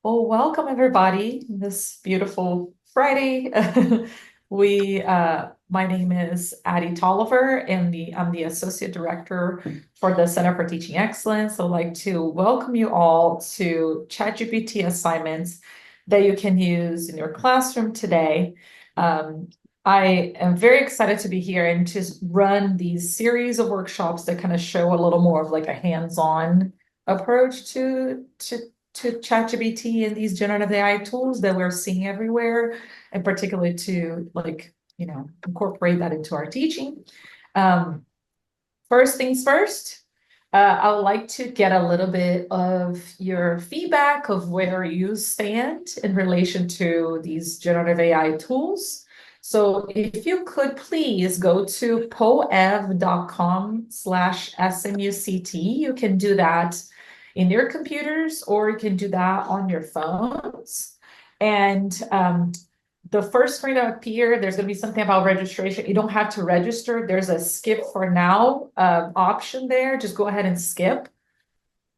Well, welcome everybody this beautiful Friday. My name is Addie Tolliver, and I'm the Associate Director for the Center for Teaching Excellence. I'd like to welcome you all to ChatGPT Assignments that you can use in your classroom today. Um, I am very excited to be here and to run these series of workshops that kind of show a little more of like a hands-on approach to ChatGPT and these generative AI tools that we're seeing everywhere, and particularly to incorporate that into our teaching. Um, First things first, I would like to get a little bit of your feedback of where you stand in relation to these generative AI tools. So if you could please go to poev.com/SMUCT, you can do that in your computers or you can do that on your phones. And the first screen to appear, there's going to be something about registration. You don't have to register. There's a skip for now option there. Just go ahead and skip.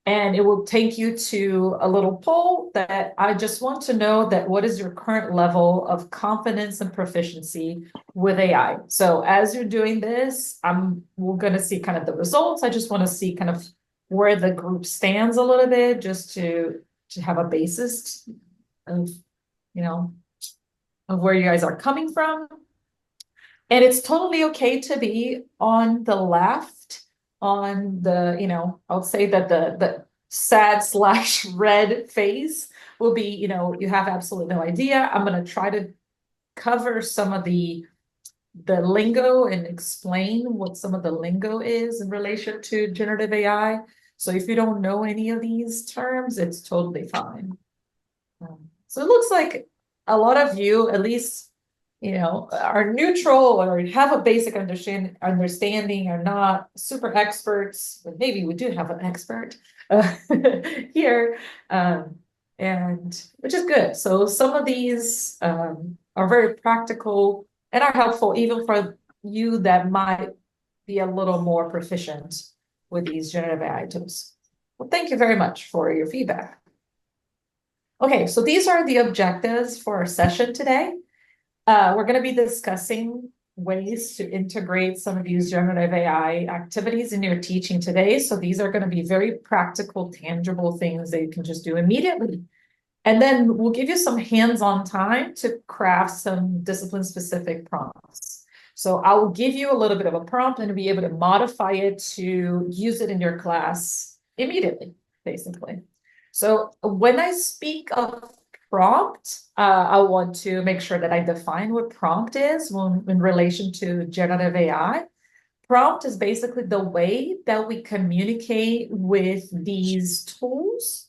And it will take you to a little poll that I just want to know that what is your current level of confidence and proficiency with AI. So as you're doing this, we're going to see kind of the results. I just want to see kind of where the group stands a little bit, just to have a basis of, you know, of where you guys are coming from. And it's totally okay to be on the left, on the, I would say that the sad/red face will be, you have absolutely no idea. I'm going to try to cover some of the lingo and explain what some of the lingo is in relation to generative AI. So if you don't know any of these terms, it's totally fine. So it looks like a lot of you, at least, are neutral or have a basic understanding, are not super experts, but maybe we do have an expert here, and which is good. So some of these are very practical and are helpful even for you that might be a little more proficient with these generative AI tools. Well, thank you very much for your feedback. Okay, so these are the objectives for our session today. We're going to be discussing ways to integrate some of these generative AI activities in your teaching today. So these are going to be very practical, tangible things that you can just do immediately. And then we'll give you some hands-on time to craft some discipline-specific prompts. So I will give you a little bit of a prompt and be able to modify it to use it in your class immediately, basically. So when I speak of prompt, I want to make sure that I define what prompt is in relation to generative AI. Prompt is basically the way that we communicate with these tools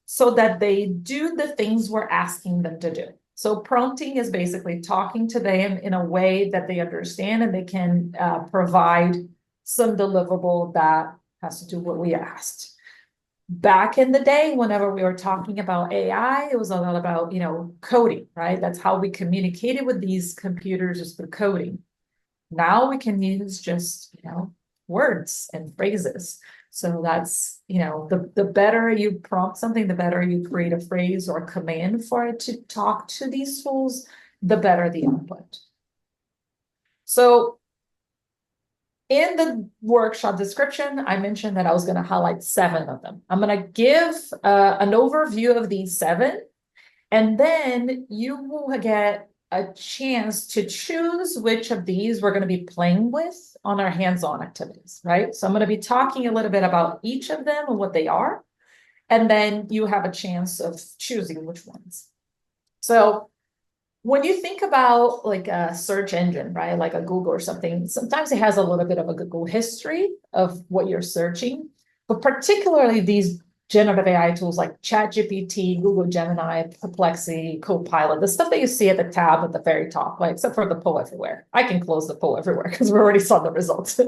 so that they do the things we're asking them to do. So prompting is basically talking to them in a way that they understand and they can provide some deliverable that has to do what we asked. Back in the day, whenever we were talking about AI, it was a lot about, coding, right? That's how we communicated with these computers, is through coding. Now we can use just, words and phrases. So that's, the better you prompt something, the better you create a phrase or a command for it to talk to these tools, the better the output. So in the workshop description, I mentioned that I was going to highlight 7 of them. I'm going to give an overview of these 7, and then you will get a chance to choose which of these we're going to be playing with on our hands-on activities, right? So I'm going to be talking a little bit about each of them and what they are, and then you have a chance of choosing which ones. So when you think about like a search engine, right, like a Google or something, sometimes it has a little bit of a Google history of what you're searching, but particularly these generative AI tools like ChatGPT, Google Gemini, Perplexity, Copilot, the stuff that you see at the tab at the very top, like except for the poll everywhere. I can close the poll everywhere because we already saw the results.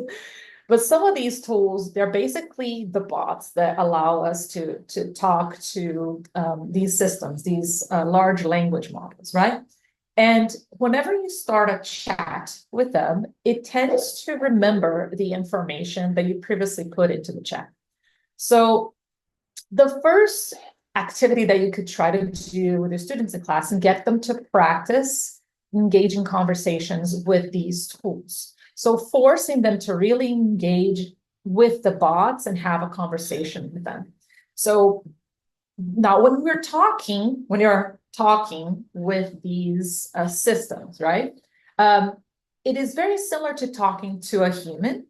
But some of these tools, they're basically the bots that allow us to talk to these systems, these large language models, right? And whenever you start a chat with them, it tends to remember the information that you previously put into the chat. So the first activity that you could try to do with your students in class and get them to practice engaging conversations with these tools. So forcing them to really engage with the bots and have a conversation with them. So now when you're talking with these systems, right? It is very similar to talking to a human.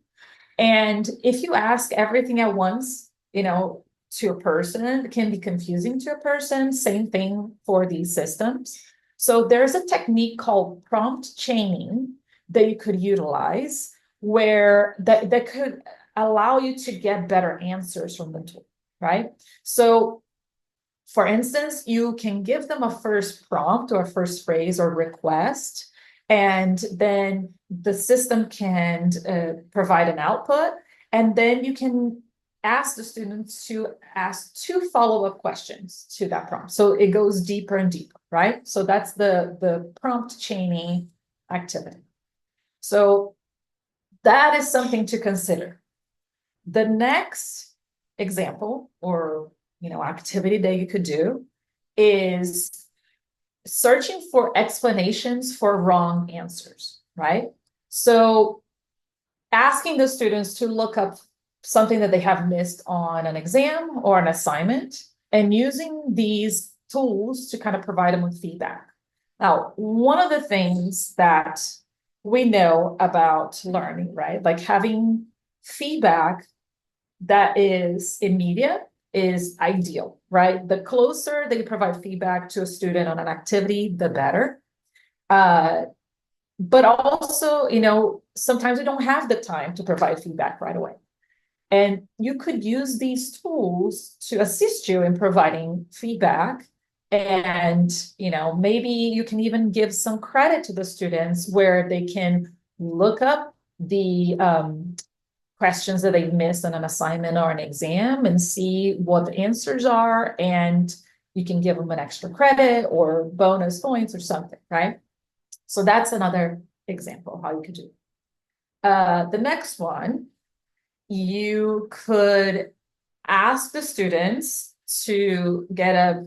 And if you ask everything at once, to a person, it can be confusing to a person. Same thing for these systems. So there's a technique called prompt chaining that you could utilize where that could allow you to get better answers from the tool, right? So for instance, you can give them a first prompt or a first phrase or request, and then the system can provide an output, and then you can ask the students to ask 2 follow-up questions to that prompt. So it goes deeper and deeper, right? So that's the prompt chaining activity. So that is something to consider. The next example or activity that you could do is searching for explanations for wrong answers, right? So asking the students to look up something that they have missed on an exam or an assignment and using these tools to kind of provide them with feedback. Now, one of the things that we know about learning, right? Like having feedback that is immediate is ideal, right? The closer they provide feedback to a student on an activity, the better. But also, sometimes we don't have the time to provide feedback right away. And you could use these tools to assist you in providing feedback. And, maybe you can even give some credit to the students where they can look up the questions that they've missed on an assignment or an exam and see what the answers are, and you can give them an extra credit or bonus points or something, right? So that's another example how you could do. The next one, you could ask the students to get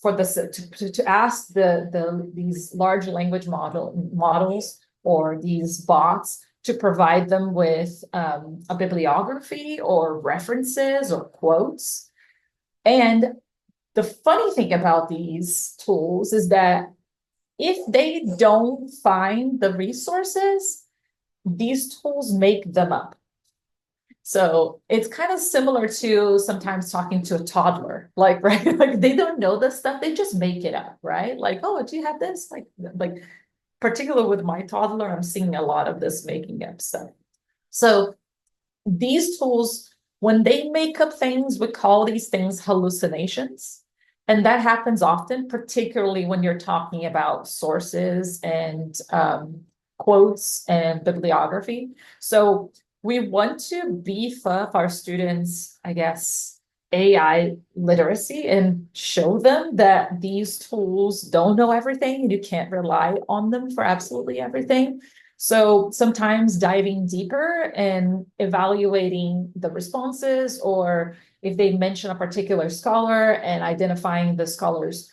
to ask these large language models or these bots to provide them with a bibliography or references or quotes. And the funny thing about these tools is that if they don't find the resources, these tools make them up. So it's kind of similar to sometimes talking to a toddler, right? Like they don't know this stuff, they just make it up, right? Like, oh, do you have this? Like particularly with my toddler, I'm seeing a lot of this making up stuff. So these tools, when they make up things, we call these things hallucinations. And that happens often, particularly when you're talking about sources and quotes and bibliography. So we want to beef up our students, I guess, AI literacy and show them that these tools don't know everything and you can't rely on them for absolutely everything. So sometimes diving deeper and evaluating the responses, or if they mention a particular scholar and identifying the scholar's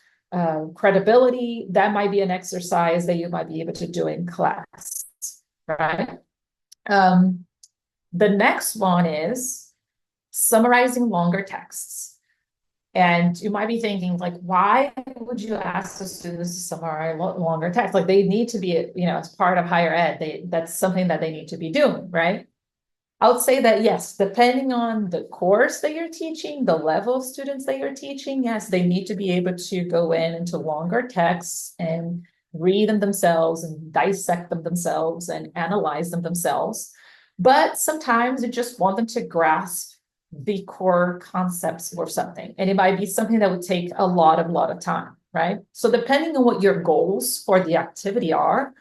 credibility, that might be an exercise that you might be able to do in class, right? The next one is summarizing longer texts. And you might be thinking, like, why would you ask the students to summarize longer text? Like they need to be, as part of higher ed, that's something that they need to be doing, right? I would say that yes, depending on the course that you're teaching, the level of students that you're teaching, yes, they need to be able to go into longer texts and read them themselves and dissect them themselves and analyze them themselves. But sometimes you just want them to grasp the core concepts or something. And it might be something that would take a lot of time, right? So depending on what your goals for the activity are,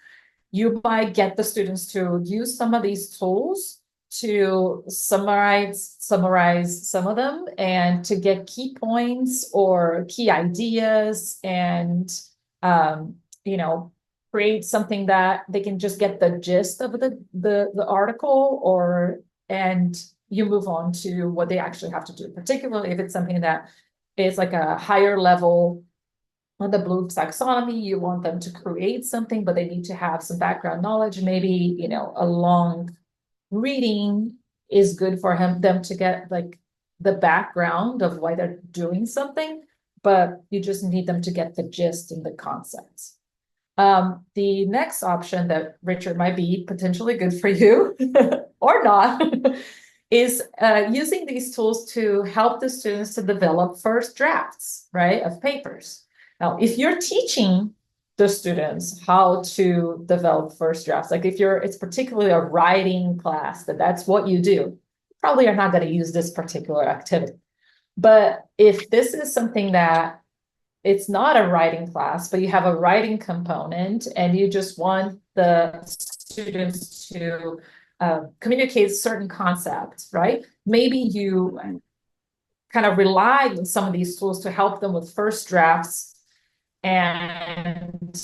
you might get the students to use some of these tools to summarize some of them and to get key points or key ideas and, create something that they can just get the gist of the article and you move on to what they actually have to do, particularly if it's something that is like a higher level on the Bloom's taxonomy, you want them to create something, but they need to have some background knowledge. Maybe, a long reading is good for them to get like the background of why they're doing something, but you just need them to get the gist and the concepts. The next option that Richard might be potentially good for you or not is using these tools to help the students to develop first drafts, right, of papers. Now, if you're teaching the students how to develop first drafts, like if it's particularly a writing class, that's what you do, probably are not going to use this particular activity. But if this is something that it's not a writing class, but you have a writing component and you just want the students to communicate certain concepts, right? Maybe you kind of rely on some of these tools to help them with first drafts and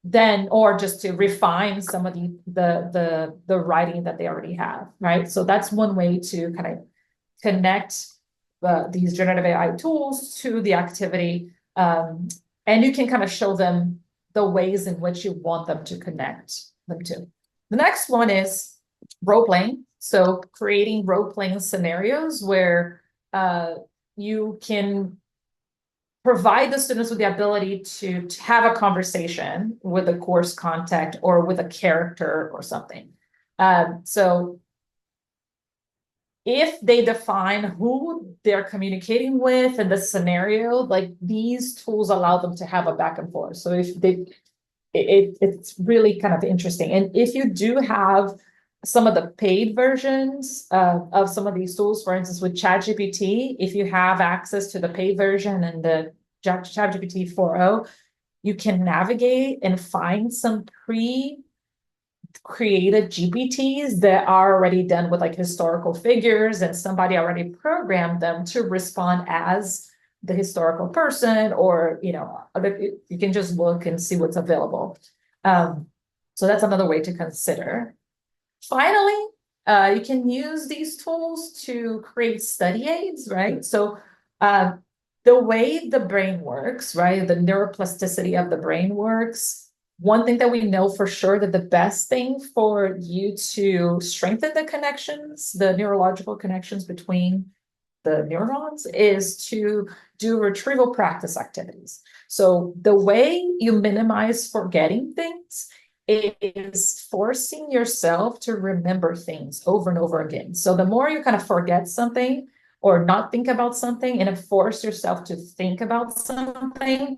then, or just to refine some of the writing that they already have, right? So that's one way to kind of connect these generative AI tools to the activity. And you can kind of show them the ways in which you want them to connect them to. The next one is role playing. So creating role playing scenarios where you can provide the students with the ability to have a conversation with a course contact or with a character or something. So if they define who they're communicating with and the scenario, like these tools allow them to have a back and forth. So if it's really kind of interesting. And if you do have some of the paid versions of some of these tools, for instance, with ChatGPT, if you have access to the paid version and the ChatGPT 4.0, you can navigate and find some created GPTs that are already done with like historical figures, and somebody already programmed them to respond as the historical person, or you can just look and see what's available. So that's another way to consider. Finally, you can use these tools to create study aids, right? So the way the brain works, right, the neuroplasticity of the brain works, one thing that we know for sure, that the best thing for you to strengthen the connections, the neurological connections between the neurons, is to do retrieval practice activities. So the way you minimize forgetting things is forcing yourself to remember things over and over again. So the more you kind of forget something or not think about something and force yourself to think about something,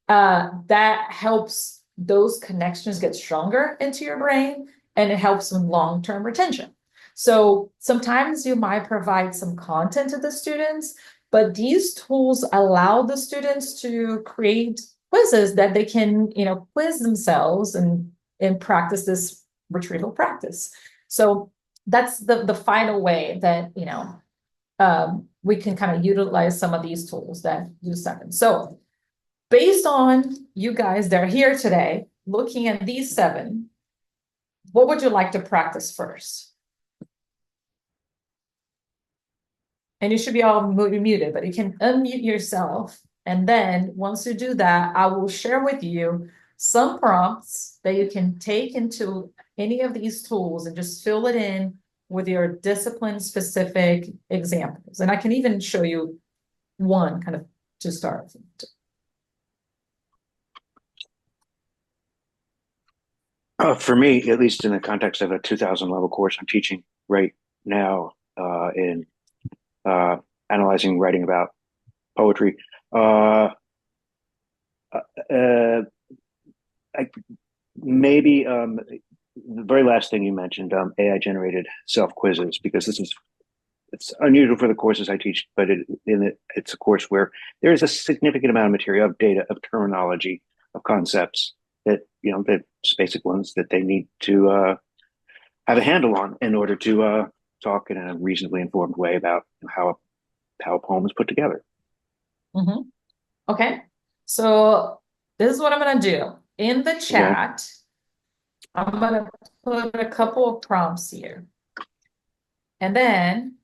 that helps those connections get stronger into your brain, and it helps with long-term retention. So sometimes you might provide some content to the students, but these tools allow the students to create quizzes that they can, quiz themselves and practice this retrieval practice. So that's the final way that, we can kind of utilize some of these tools that you sent. So based on you guys that are here today, looking at these 7, what would you like to practice first? And you should be all muted, but you can unmute yourself. And then once you do that, I will share with you some prompts that you can take into any of these tools and just fill it in with your discipline-specific examples. And I can even show you one kind of to start. For me, at least in the context of a 2000 level course I'm teaching right now in analyzing writing about poetry, maybe the very last thing you mentioned, AI generated self quizzes, because it's unusual for the courses I teach, but it's a course where there is a significant amount of material, of data, of terminology, of concepts that that's basic ones that they need to have a handle on in order to talk in a reasonably informed way about how a poem is put together. Mm-hmm. Okay, so this is what I'm going to do in the chat. Okay. I'm going to put a couple of prompts here, and then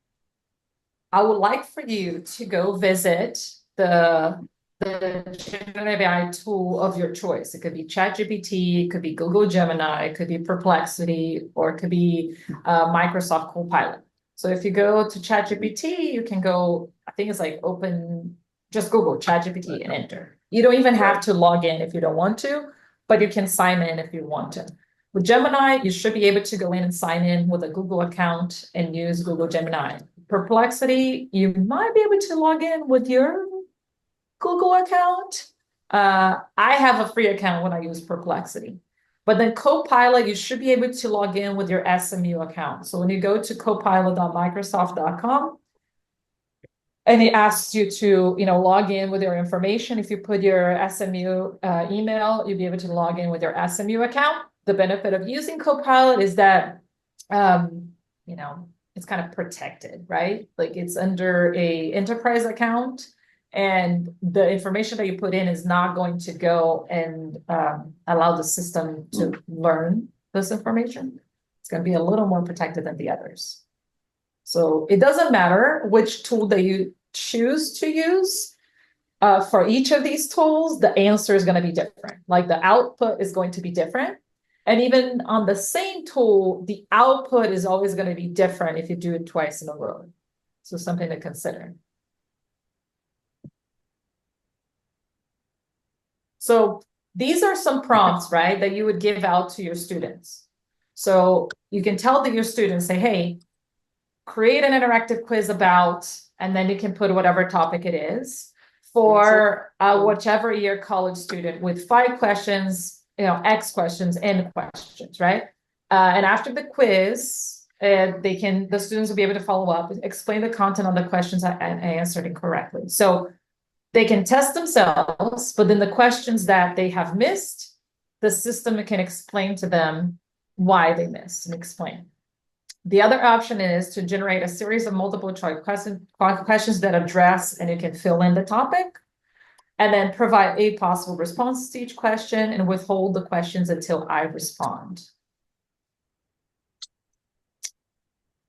I would like for you to go visit the generative AI tool of your choice. It could be ChatGPT, it could be Google Gemini, it could be Perplexity, or it could be Microsoft Copilot. So if you go to ChatGPT, you can go, I think it's like open, just Google ChatGPT and enter. You don't even have to log in if you don't want to, but you can sign in if you want to. With Gemini, you should be able to go in and sign in with a Google account and use Google Gemini. Perplexity, you might be able to log in with your Google account. I have a free account when I use Perplexity. But then Copilot, you should be able to log in with your SMU account. So when you go to copilot.microsoft.com, and it asks you to, log in with your information. If you put your SMU email, you'll be able to log in with your SMU account. The benefit of using Copilot is that, it's kind of protected, right? Like it's under a enterprise account, and the information that you put in is not going to go and allow the system to learn this information. It's going to be a little more protected than the others. So it doesn't matter which tool that you choose to use. For each of these tools, the answer is going to be different. Like the output is going to be different. And even on the same tool, the output is always going to be different if you do it twice in a row. So something to consider. So these are some prompts, right, that you would give out to your students. So you can tell your students, say, hey, create an interactive quiz about, and then you can put whatever topic it is for whichever year college student with 5 questions, X questions, N questions, right? And after the quiz, the students will be able to follow up, explain the content on the questions I answered incorrectly. So they can test themselves, but then the questions that they have missed, the system can explain to them why they missed and explain. The other option is to generate a series of multiple choice questions that address and you can fill in the topic, and then provide 8 possible responses to each question and withhold the questions until I respond.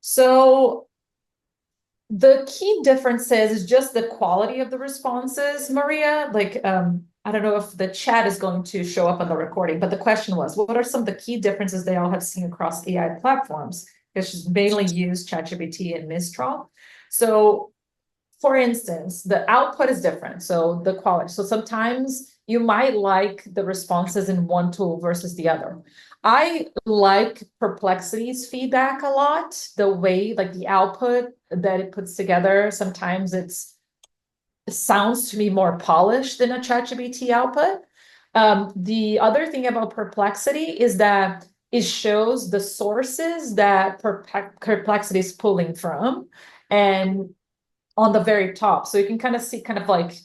So the key difference is just the quality of the responses, Maria. Like, I don't know if the chat is going to show up on the recording, but the question was, what are some of the key differences they all have seen across AI platforms? Because she's mainly used ChatGPT and Mistral. So for instance, the output is different. So the quality. So sometimes you might like the responses in one tool versus the other. I like Perplexity's feedback a lot, the way, like the output that it puts together. Sometimes it sounds to me more polished than a ChatGPT output. The other thing about Perplexity is that it shows the sources that Perplexity is pulling from, and on the very top. So you can kind of see kind of like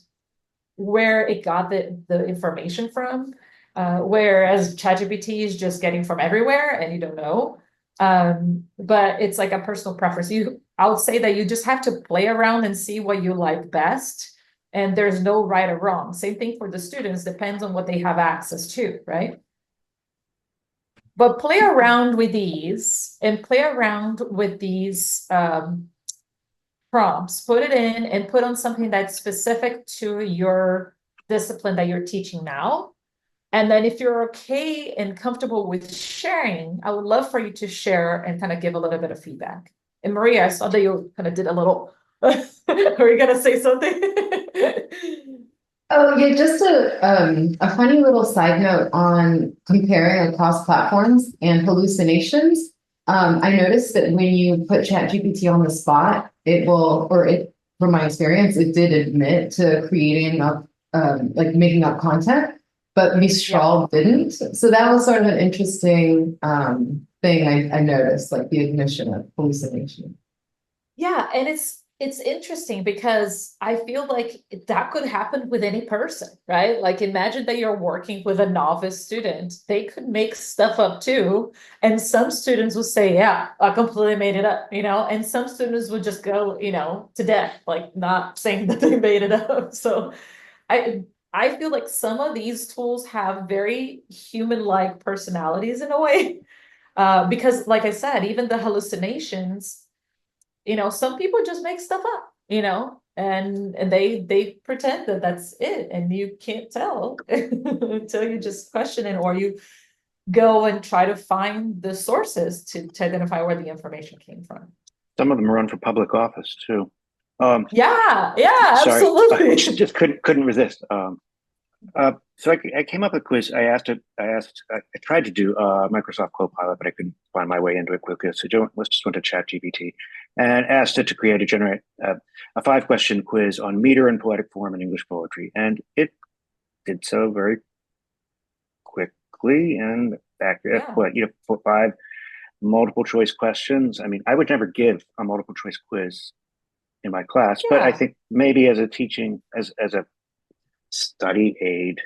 where it got the information from, whereas ChatGPT is just getting from everywhere and you don't know. But it's like a personal preference. I would say that you just have to play around and see what you like best. And there's no right or wrong. Same thing for the students, depends on what they have access to, right? But play around with these and play around with these prompts, put it in and put on something that's specific to your discipline that you're teaching now. And then if you're okay and comfortable with sharing, I would love for you to share and kind of give a little bit of feedback. And Maria, I saw that you kind of did a little, are you going to say something? Oh, yeah, just a funny little side note on comparing across platforms and hallucinations. I noticed that when you put ChatGPT on the spot, from my experience, it did admit to creating like making up content, but Mistral didn't. So that was sort of an interesting thing I noticed, like the admission of hallucination. Yeah, and it's interesting because I feel like that could happen with any person, right? Like imagine that you're working with a novice student. They could make stuff up too. And some students will say, yeah, I completely made it up, and some students would just go, to death, like not saying that they made it up. So I feel like some of these tools have very human-like personalities in a way. Because like I said, even the hallucinations, some people just make stuff up, and they pretend that that's it, and you can't tell until you just question it, or you go and try to find the sources to identify where the information came from. Some of them run for public office too. Yeah, Sorry, I absolutely. just couldn't resist. So I came up with a quiz. I tried to do Microsoft Copilot, but I couldn't find my way into it quickly. So let's just went to ChatGPT and asked it to generate a 5-question quiz on meter and poetic form in English poetry, and it did so very quickly and accurate. Yeah, For 5 multiple choice questions. I mean, I would never give a multiple choice quiz in my class, but I yeah. think maybe as a study aid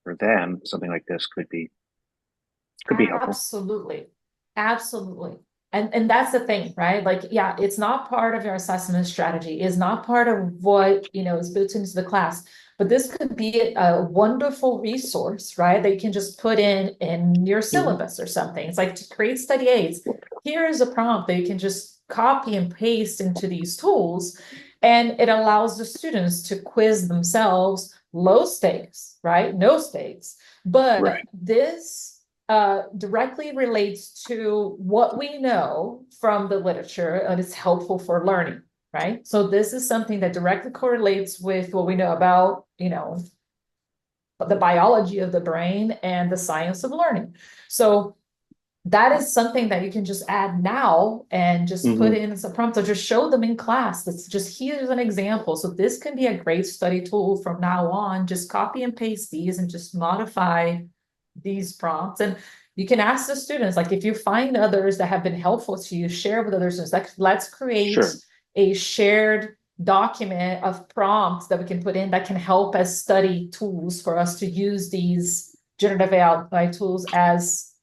for them, something like this could be helpful. Absolutely. Absolutely. And that's the thing, right? Like, yeah, it's not part of your assessment strategy, it's not part of what, is built into the class. But this could be a wonderful resource, right? That you can just put in your Mhm. syllabus or something. It's like to create study aids. Here is a prompt that you can just copy and paste into these tools, and it allows the students to quiz themselves, low stakes, right? No stakes. But Right. this directly relates to what we know from the literature, and it's helpful for learning, right? So this is something that directly correlates with what we know about, the biology of the brain and the science of learning. So that is something that you can just add now and just put Hmm. in as a prompt, or just show them in class. That's just, here's an example. So this can be a great study tool from now on. Just copy and paste these and just modify these prompts. And you can ask the students, like, if you find others that have been helpful to you, share with other students. Like, let's create Sure. a shared document of prompts that we can put in that can help as study tools for us to use these generative AI tools as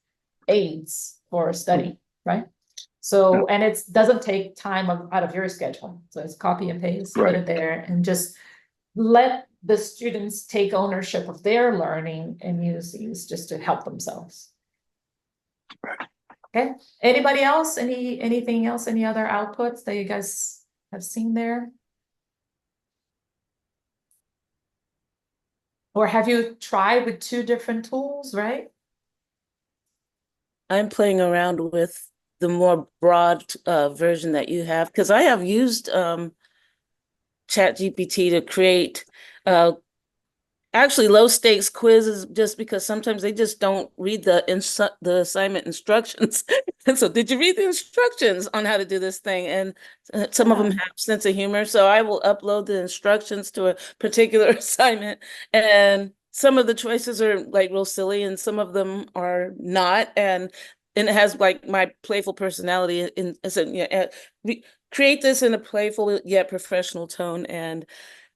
aids for study, right? Yeah. So, and it doesn't take time out of your schedule. So it's copy and paste, put Right. it there, and just let the students take ownership of their learning and use these just to help themselves. Okay, anybody else? Anything else? Any other outputs that you guys have seen there? Or have you tried with 2 different tools, right? I'm playing around with the more broad version that you have, because I have used ChatGPT to create uh, actually low stakes quizzes, just because sometimes they just don't read the assignment instructions. And so, did you read the instructions on how to do this thing? And some of them Yeah. have sense of humor, so I will upload the instructions to a particular assignment, and some of the choices are like real silly, and some of them are not, and it has like my playful personality in so yeah, create this in a playful yet professional tone, and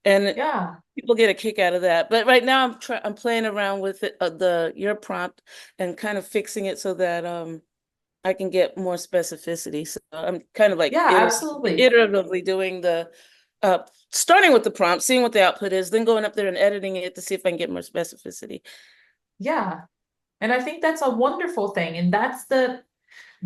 Yeah. people get a kick out of that. But right now I'm playing around with it, your prompt, and kind of fixing it so that I can get more specificity. So I'm kind of like Yeah, absolutely. iteratively doing the starting with the prompt, seeing what the output is, then going up there and editing it to see if I can get more specificity. Yeah. And I think that's a wonderful thing. And that's the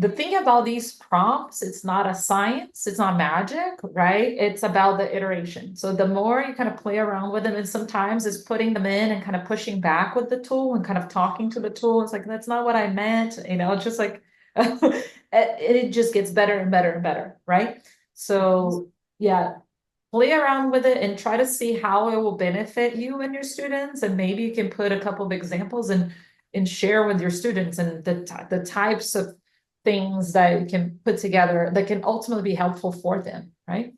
thing about these prompts, it's not a science, it's not magic, right? It's about the iteration. So the more you kind of play around with them, and sometimes it's putting them in and kind of pushing back with the tool and kind of talking to the tool. It's like, that's not what I meant, it's just like, it just gets better and better and better, right? So yeah, play around with it and try to see how it will benefit you and your students. And maybe you can put a couple of examples and share with your students, and the types of things that you can put together that can ultimately be helpful for them, right?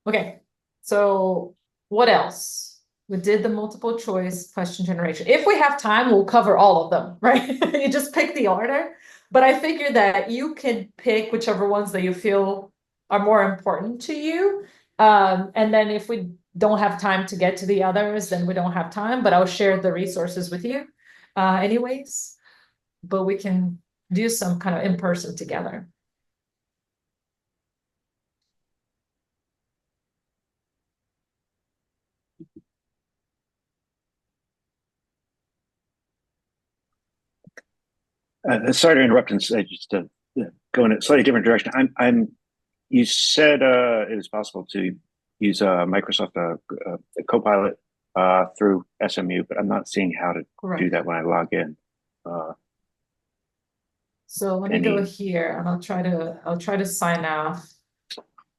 Okay, so what else? We did the multiple choice question generation. If we have time, we'll cover all of them, right? You just pick the order. But I figure that you can pick whichever ones that you feel are more important to you. And then if we don't have time to get to the others, then we don't have time, but I'll share the resources with you anyways. But we can do some kind of in person together. Sorry to interrupt and say just to go in a slightly different direction. I'm You said it is possible to use Microsoft Copilot through SMU, but I'm not seeing how to do Correct. that when I log in. So let me go Any- here and I'll try to sign off.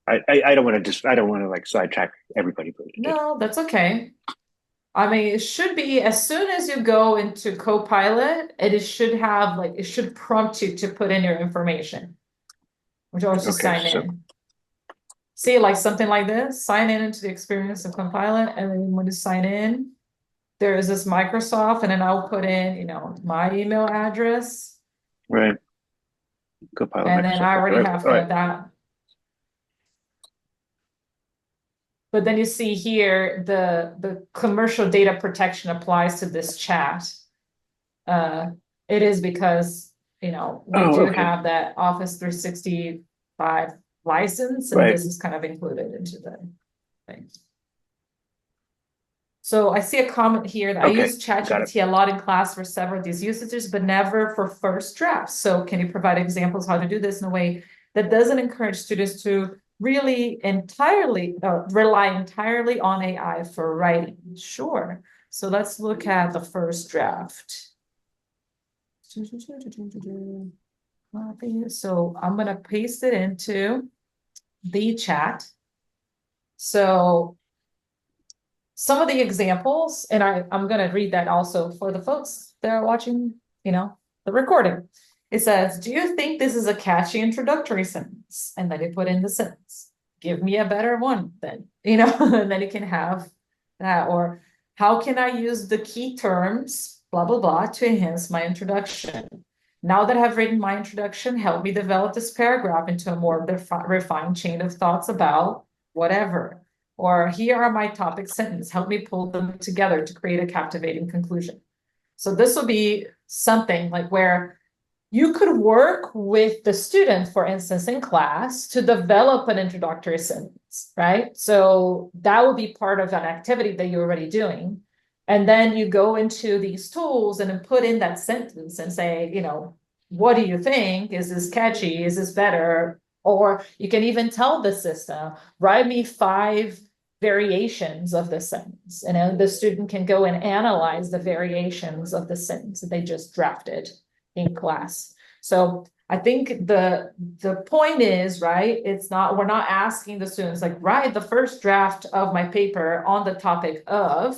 I don't want to I don't want to like sidetrack everybody, but No, that's okay. I mean, it should be as soon as you go into Copilot, it should have like it should prompt you to put in your information, which also Okay, sign so- in. See, like something like this, sign in into the experience of Copilot, and then when you sign in, there is this Microsoft, and then I'll put in, you know, my email address, right. Copilot, and then I Microsoft. already Right, have all kind right. of that. But then you see here, the commercial data protection applies to this chat. It is because, you know, we Oh, do okay. have that Office 365 license, and Right. this is kind of included into the thing. So I see a comment here that I Okay, use got it. ChatGPT a lot in class for several of these usages, but never for first drafts. So can you provide examples how to do this in a way that doesn't encourage students to really rely entirely on AI for writing? Sure. So let's look at the first draft. So I'm gonna paste it into the chat. So some of the examples, and I'm gonna read that also for the folks that are watching, you know, the recording. It says, do you think this is a catchy introductory sentence? And then you put in the sentence. Give me a better one then, you know, and then you can have that. Or how can I use the key terms, blah, blah, blah, to enhance my introduction? Now that I've written my introduction, help me develop this paragraph into a more refined chain of thoughts about whatever. Or here are my topic sentences. Help me pull them together to create a captivating conclusion. So this will be something like where you could work with the student, for instance, in class to develop an introductory sentence, right? So that would be part of an activity that you're already doing. And then you go into these tools and then put in that sentence and say, you know, what do you think? Is this catchy? Is this better? Or you can even tell the system, write me 5 variations of the sentence. And then the student can go and analyze the variations of the sentence that they just drafted in class. So I think the point is, right, it's not, we're not asking the students like, write the first draft of my paper on the topic of.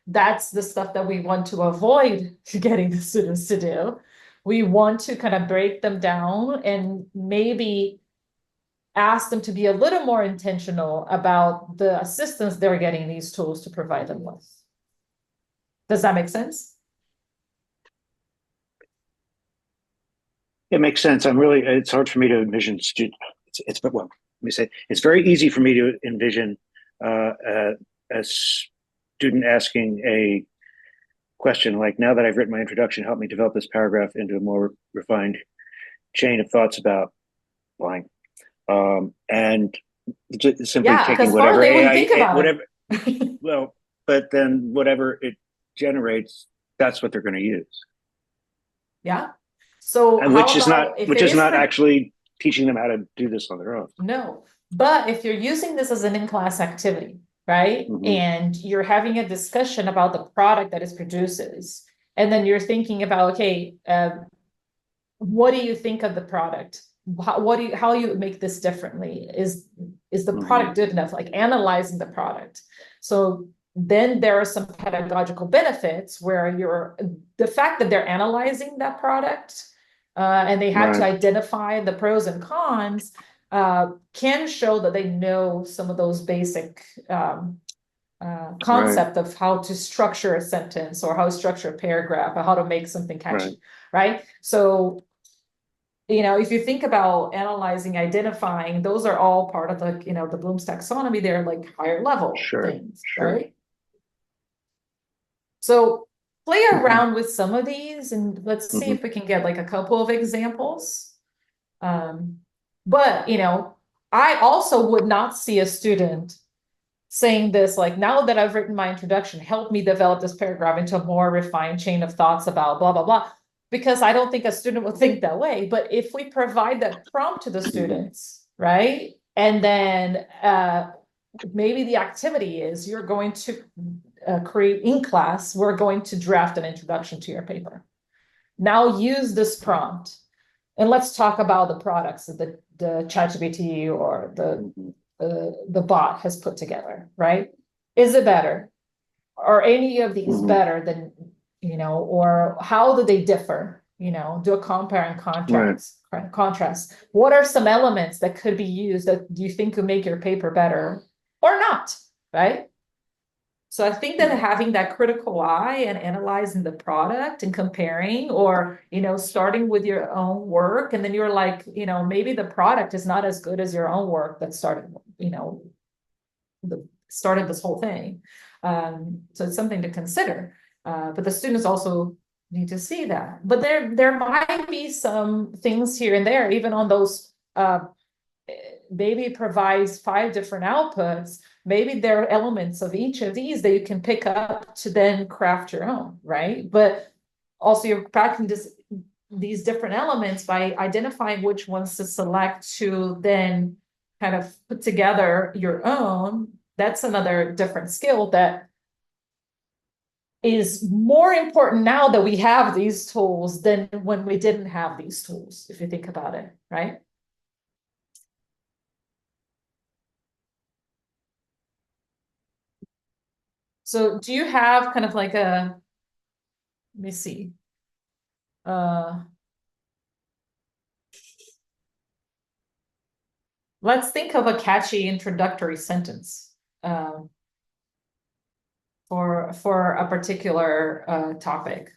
That's the stuff that we want to avoid getting the students to do. We want to kind of break them down and maybe ask them to be a little more intentional about the assistance they're getting these tools to provide them with. Does that make sense? It makes sense. It's hard for me to envision it's well, let me say, it's very easy for me to envision a student asking a question like, now that I've written my introduction, help me develop this paragraph into a more refined chain of thoughts about blank. And just simply taking whatever AI, whatever, well, but then whatever it generates, that's what they're going to use. Yeah. So and which is not actually teaching them how to do this on their own. No, but if you're using this as an in-class activity, right? Mhm. And you're having a discussion about the product that it produces, and then you're thinking about, okay, what do you think of the product? How you make this differently? Is the product good enough? Like analyzing the product. So then there are some pedagogical benefits where the fact that they're analyzing that product, and they have to identify the pros and cons, can show that they know some of those basic concept of how to structure a sentence or how to structure a paragraph or how to make something catchy, right? So, you know, if you think about analyzing, identifying, those are all part of the, you know, the Bloom's taxonomy. They're like higher level things, right? So play around with some of these and let's see if we can get like a couple of examples. But, you know, I also would not see a student saying this, like, now that I've written my introduction, help me develop this paragraph into a more refined chain of thoughts about blah, blah, blah, because I don't think a student will think that way. But if we provide that prompt to the students, right, And then maybe the activity is you're going to create in class, we're going to draft an introduction to your paper. Now use this prompt and let's talk about the products that the ChatGPT or the bot has put together, right? Is it better? Are any of these better than, or how do they differ? Do a compare and contrast. What are some elements that could be used that you think could make your paper better or not, right? So I think that having that critical eye and analyzing the product and comparing, or, starting with your own work, and then you're like, maybe the product is not as good as your own work that started, started this whole thing. So it's something to consider. But the students also need to see that. But there might be some things here and there, even on those, maybe provides 5 different outputs. Maybe there are elements of each of these that you can pick up to then craft your own, right? But also you're practicing these different elements by identifying which ones to select to then kind of put together your own. That's another different skill that is more important now that we have these tools than when we didn't have these tools, if you think about it, right? So do you have kind of like let me see. Let's think of a catchy introductory sentence for a particular topic.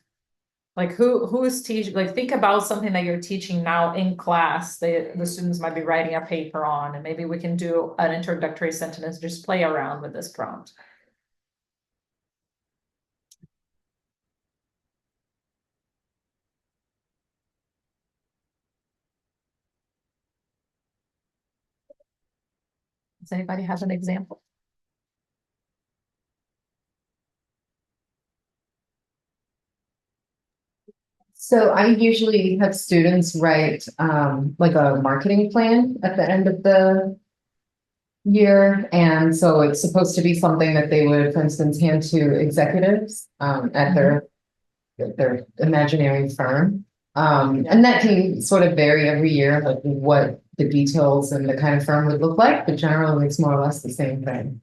Like who is teaching, like think about something that you're teaching now in class that the students might be writing a paper on, and maybe we can do an introductory sentence, just play around with this prompt. Does anybody have an example? So I usually have students write like a marketing plan at the end of the year. And so it's supposed to be something that they would, for instance, hand to executives at their imaginary firm. And that can sort of vary every year, like what the details and the kind of firm would look like, but generally it's more or less the same thing.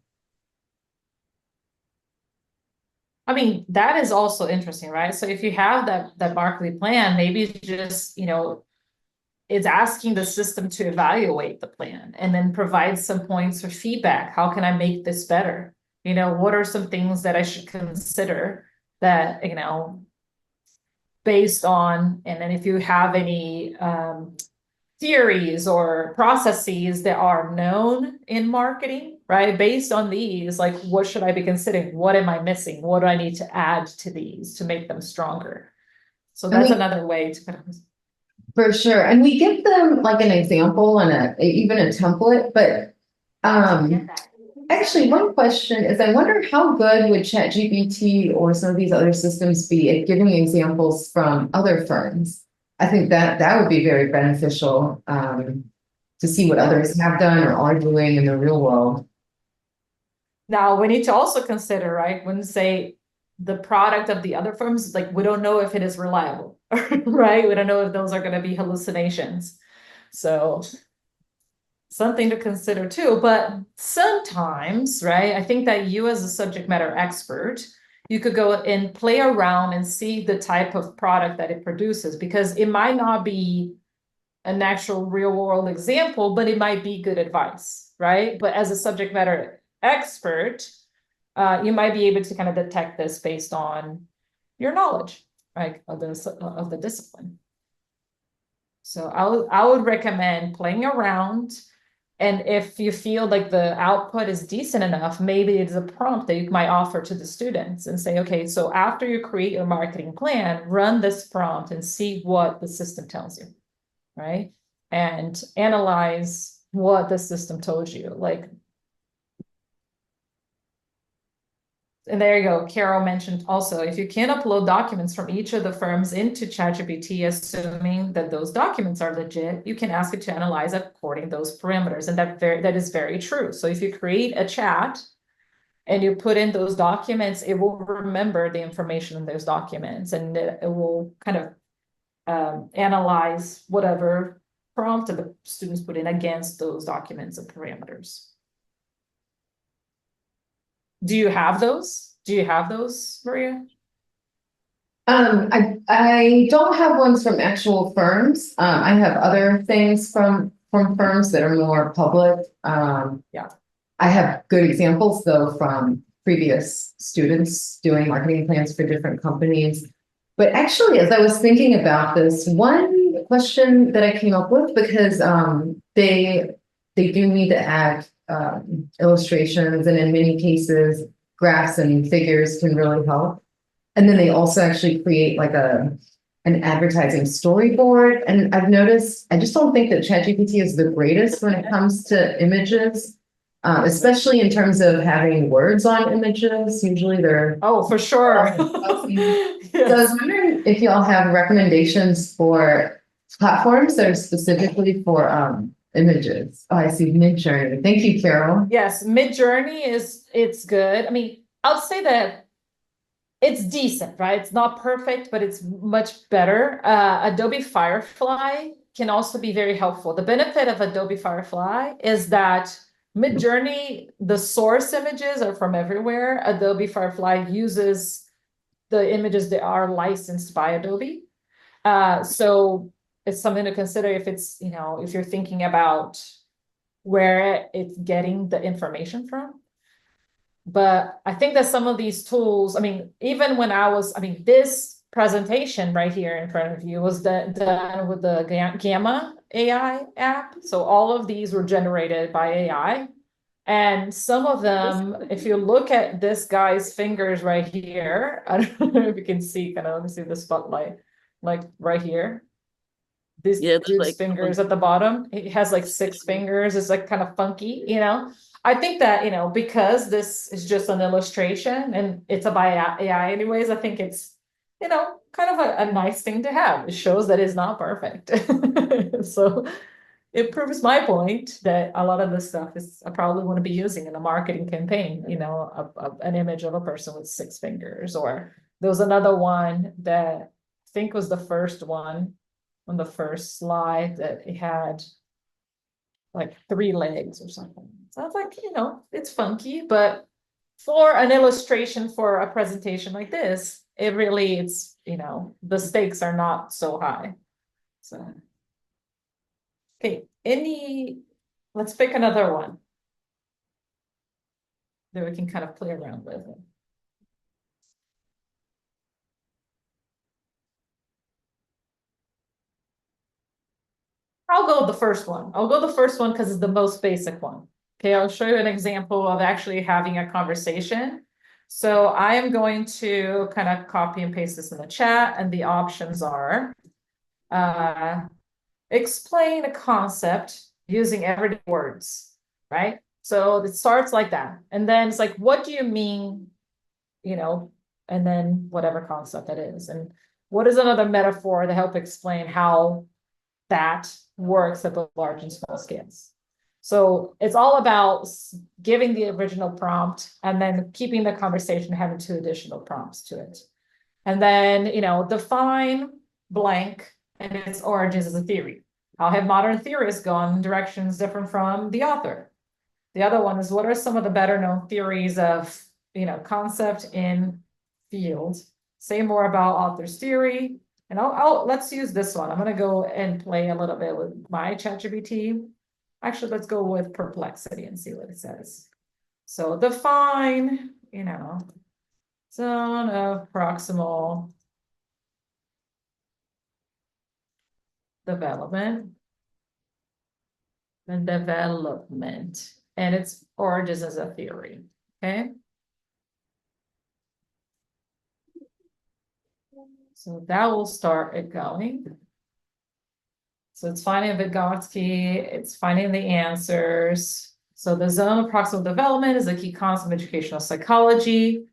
I mean, that is also interesting, right? So if you have that marketing plan, maybe just, it's asking the system to evaluate the plan and then provide some points for feedback. How can I make this better? What are some things that I should consider that, based on, and then if you have any theories or processes that are known in marketing, right? Based on these, like, what should I be considering? What am I missing? What do I need to add to these to make them stronger? So that's another way to kind of. For sure. And we give them like an example and even a template, but actually one question is I wonder how good would ChatGPT or some of these other systems be at giving examples from other firms? I think that would be very beneficial to see what others have done or are doing in the real world. Now we need to also consider, right, when say the product of the other firms, like we don't know if it is reliable, right? We don't know if those are going to be hallucinations. So something to consider too, but sometimes, right, I think that you as a subject matter expert, you could go and play around and see the type of product that it produces, because it might not be an actual real world example, but it might be good advice, right? But as a subject matter expert, you might be able to kind of detect this based on your knowledge, right, of the discipline. So I would recommend playing around. And if you feel like the output is decent enough, maybe it's a prompt that you might offer to the students and say, okay, so after you create your marketing plan, run this prompt and see what the system tells you, right? And analyze what the system told you. Like, And there you go. Carol mentioned also, if you can upload documents from each of the firms into ChatGPT, assuming that those documents are legit, you can ask it to analyze according to those parameters. And that is very true. So if you create a chat and you put in those documents, it will remember the information in those documents, and it will kind of analyze whatever prompt the students put in against those documents and parameters. Do you have those? Do you have those, Maria? I don't have ones from actual firms. I have other things from firms that are more public. Yeah. I have good examples though from previous students doing marketing plans for different companies. But actually, as I was thinking about this, one question that I came up with, because they do need to add illustrations, and in many cases, graphs and figures can really help. And then they also actually create like an advertising storyboard. And I've noticed, I just don't think that ChatGPT is the greatest when it comes to images, especially in terms of having words on images. Usually they're Oh, for sure. So I was wondering if y'all have recommendations for platforms that are specifically for images. Oh, I see Midjourney. Thank you, Carol. Yes, Midjourney it's good. I mean, I'll say that it's decent, right? It's not perfect, but it's much better. Adobe Firefly can also be very helpful. The benefit of Adobe Firefly is that Midjourney, the source images are from everywhere. Adobe Firefly uses the images that are licensed by Adobe. So it's something to consider if it's, if you're thinking about where it's getting the information from. But I think that some of these tools, I mean, even when this presentation right here in front of you was done with the Gamma AI app. So all of these were generated by AI. And some of them, if you look at this guy's fingers right here, I don't know if you can see, let me see the spotlight, like right here. This dude's fingers at the bottom, he has like 6 fingers, it's like kind of funky, I think that, because this is just an illustration and it's by AI anyways, I think it's, kind of a nice thing to have. It shows that it's not perfect. So it proves my point that a lot of this stuff is I probably want to be using in a marketing campaign, an image of a person with 6 fingers. Or there was another one that I think was the first one on the first slide that it had like 3 legs or something. So I was like, it's funky, but for an illustration for a presentation like this, it's, the stakes are not so high. So. Okay, let's pick another one that we can kind of play around with. I'll go with the first one. I'll go the first one because it's the most basic one. Okay, I'll show you an example of actually having a conversation. So I am going to kind of copy and paste this in the chat, and the options are explain a concept using everyday words, right? So it starts like that. And then it's like, what do you mean, and then whatever concept that is. And what is another metaphor to help explain how that works at both large and small scales? So it's all about giving the original prompt and then keeping the conversation, having 2 additional prompts to it. And then, define blank and its origins as a theory. How have modern theorists gone in directions different from the author? The other one is, what are some of the better known theories of, concept in field? Say more about author's theory. And let's use this one. I'm going to go and play a little bit with my ChatGPT. Actually, let's go with perplexity and see what it says. So define, zone of proximal development and development and its origins as a theory. Okay. So that will start it going. So it's finding Vygotsky, it's finding the answers. So the zone of proximal development is a key concept of educational psychology.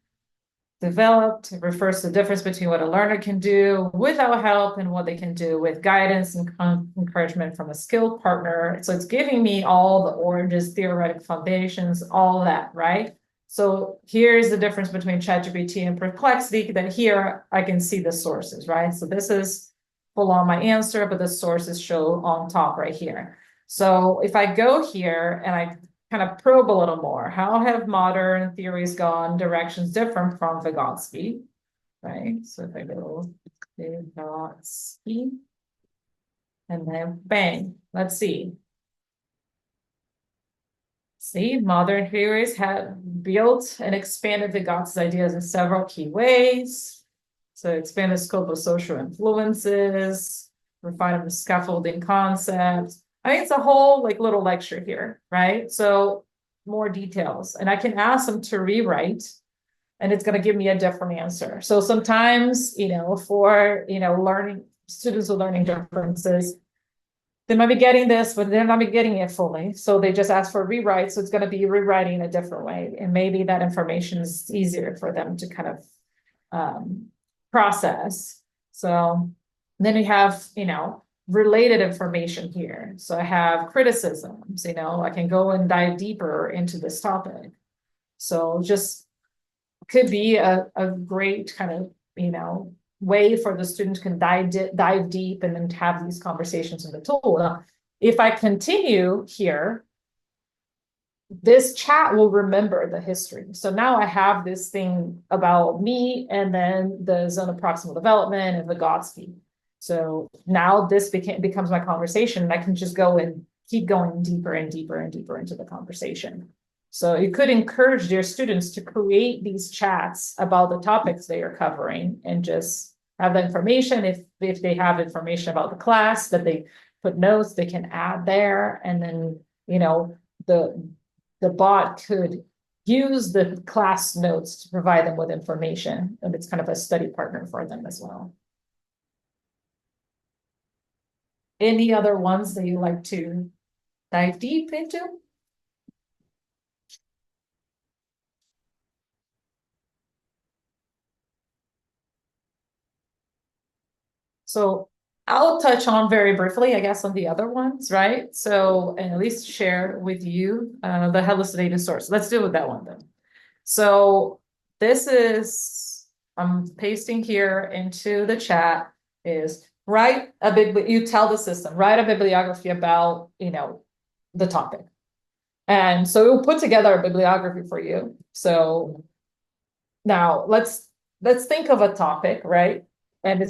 developed. It refers to the difference between what a learner can do without help and what they can do with guidance and encouragement from a skilled partner. So it's giving me all the oranges, theoretic foundations, all that, right? So here's the difference between ChatGPT and Perplexity, that here I can see the sources, right? So this is full on my answer, but the sources show on top right here. So if I go here and I kind of probe a little more, how have modern theories gone directions different from Vygotsky, right? So if I go Vygotsky, and then bang, let's see. See, modern theories have built and expanded Vygotski's ideas in several key ways. So expand the scope of social influences, refine the scaffolding concepts. I think it's a whole like little lecture here, right? So more details, and I can ask them to rewrite, and it's going to give me a different answer. So sometimes, for learning students with learning differences, they might be getting this, but they're not be getting it fully. So they just ask for a rewrite. So it's going to be rewriting a different way, and maybe that information is easier for them to kind of process. So then we have, related information here. So I have criticisms, I can go and dive deeper into this topic. So just could be a great kind of, way for the student can dive deep and then have these conversations in the tool. Now, if I continue here, this chat will remember the history. So now I have this thing about me and then the zone of proximal development and Vygotsky. So now this becomes my conversation, and I can just go and keep going deeper and deeper and deeper into the conversation. So you could encourage your students to create these chats about the topics they are covering and just have the information. If they have information about the class that they put notes, they can add there. And then, the bot could use the class notes to provide them with information, and it's kind of a study partner for them as well. Any other ones that you like to dive deep into? So I'll touch on very briefly, I guess, on the other ones, right? So, and at least share with you the hallucinating source. Let's deal with that one then. So this is, I'm pasting here into the chat, is you tell the system, write a bibliography about, the topic. And so it will put together a bibliography for you. So now let's think of a topic, right? And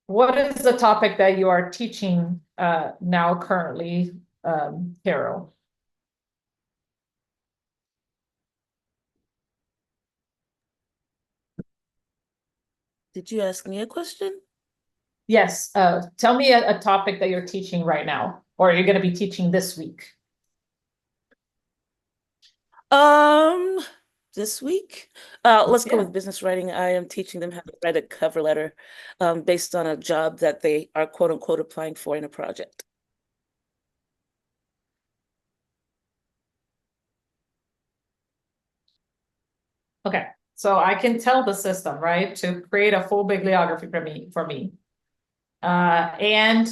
what is the topic that you are teaching now currently, Carol? Did you ask me a question? Yes, tell me a topic that you're teaching right now, or you're going to be teaching this week. This week, let's go Yeah. with business writing. I am teaching them how to write a cover letter, based on a job that they are quote unquote applying for in a project. Okay, so I can tell the system, right, to create a full bibliography for me. And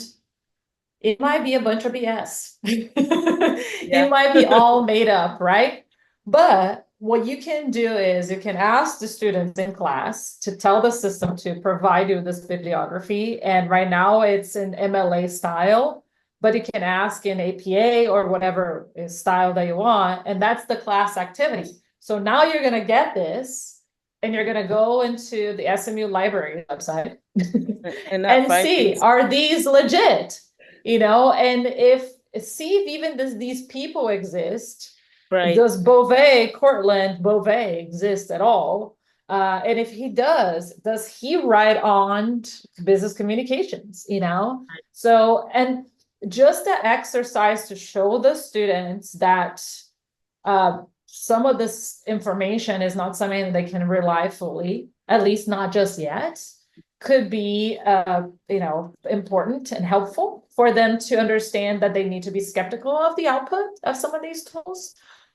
it might be a bunch of BS. It might be all made up, right? But what you can do is you can ask the students in class to tell the system to provide you this bibliography. And right now it's in MLA style, but you can ask in APA or whatever style that you want. And that's the class activity. So now you're going to get this, and you're going to go into the SMU library website and see, are these legit? And see if even these people exist. Right. Does Cortland Beauvais exist at all? And if he does he write on business communications, So, and just the exercise to show the students that some of this information is not something that they can rely fully, at least not just yet, could be important and helpful for them to understand that they need to be skeptical of the output of some of these tools.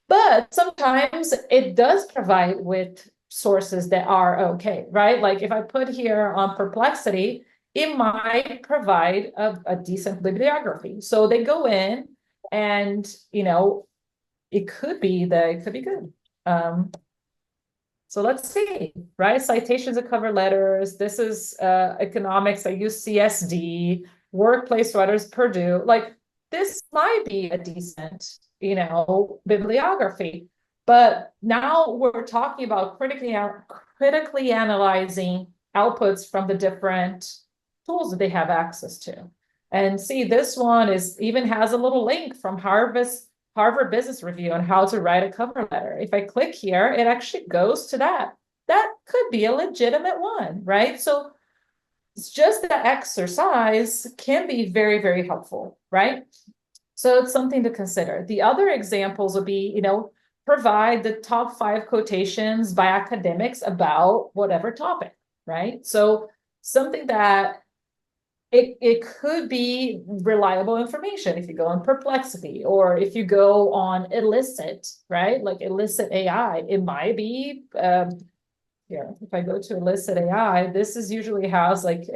But sometimes it does provide with sources that are okay, right? Like if I put here on Perplexity, it might provide a decent bibliography. So they go in and, it could be good. So let's see, right? Citations and cover letters. This is economics. I use CSD, workplace writers, Purdue. Like this might be a decent, bibliography. But now we're talking about critically analyzing outputs from the different tools that they have access to. And see, this one even has a little link from Harvard Business Review on how to write a cover letter. If I click here, it actually goes to that. That could be a legitimate one, right? So it's just that exercise can be very, very helpful, right? So it's something to consider. The other examples would be, provide the top 5 quotations by academics about whatever topic, right? So something that it could be reliable information if you go on Perplexity, or if you go on Elicit, right? Like Elicit AI, it might be, here, if I go to Elicit AI, this is usually has like,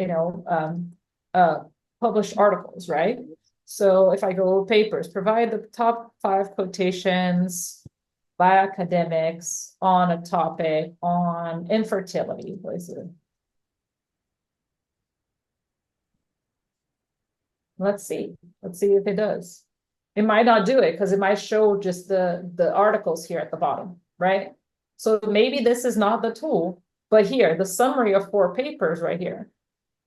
published articles, right? So if I go papers, provide the top 5 quotations by academics on a topic on infertility, what is it? Let's see if it does. It might not do it because it might show just the articles here at the bottom, right? So maybe this is not the tool, but here, the summary of 4 papers right here.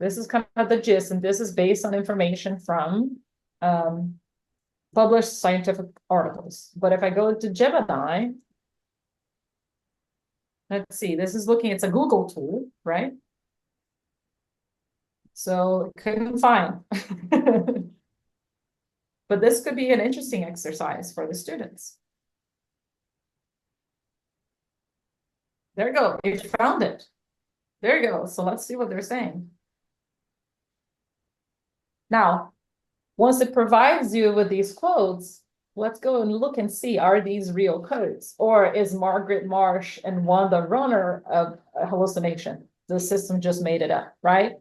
This is kind of the gist, and this is based on information from published scientific articles. But if I go to Gemini, let's see, this is looking, it's a Google tool, right? So couldn't find. But this could be an interesting exercise for the students. There you go, you found it. There you go, so let's see what they're saying. Now, once it provides you with these quotes, let's go and look and see, are these real quotes? Or is Margaret Marsh and Wanda Runner of a hallucination? The system just made it up, right?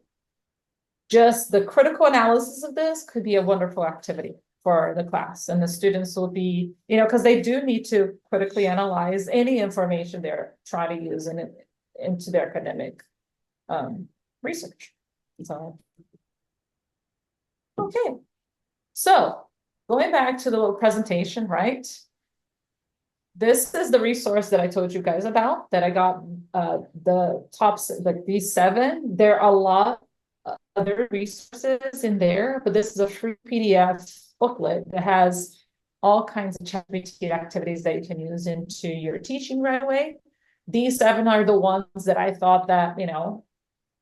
Just the critical analysis of this could be a wonderful activity for the class, and the students will be, because they do need to critically analyze any information they're trying to use into their academic research. So, okay. So going back to the little presentation, right? This is the resource that I told you guys about, that I got the top, like these 7. There are a lot of other resources in there, but this is a free PDF booklet that has all kinds of ChatGPT activities that you can use into your teaching right away. These 7 are the ones that I thought that,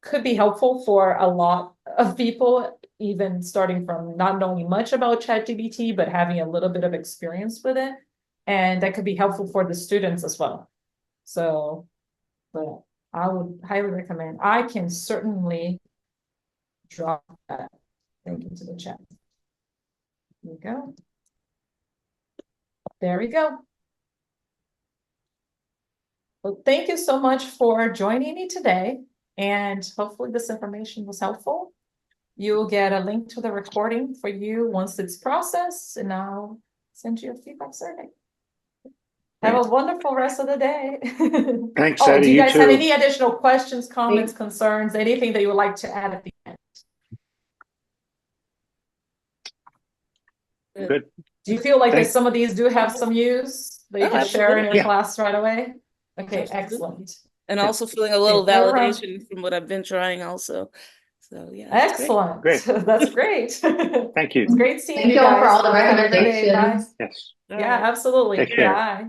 could be helpful for a lot of people, even starting from not knowing much about ChatGPT, but having a little bit of experience with it. And that could be helpful for the students as well. So, but I would highly recommend. I can certainly drop that link into the chat. There we go. There we go. Well, thank you so much for joining me today. And hopefully this information was helpful. You'll get a link to the recording for you once it's processed, and I'll send you a feedback survey. Have a wonderful rest of the day. Thanks, Oh, Eddie. do you guys have too. any additional questions, comments, concerns, anything that you would like to add at the end? Good. Do you feel like that some of these do have some use that you can share in your class right away? Okay, excellent. And also feeling a little Okay, validation from what I've been trying also. So yeah. Excellent. Great. That's great. Thank you. It's great seeing Thank you you all guys. for all the Have a good day. Bye. recommendations. Yes. Yeah, absolutely. Take care. Bye.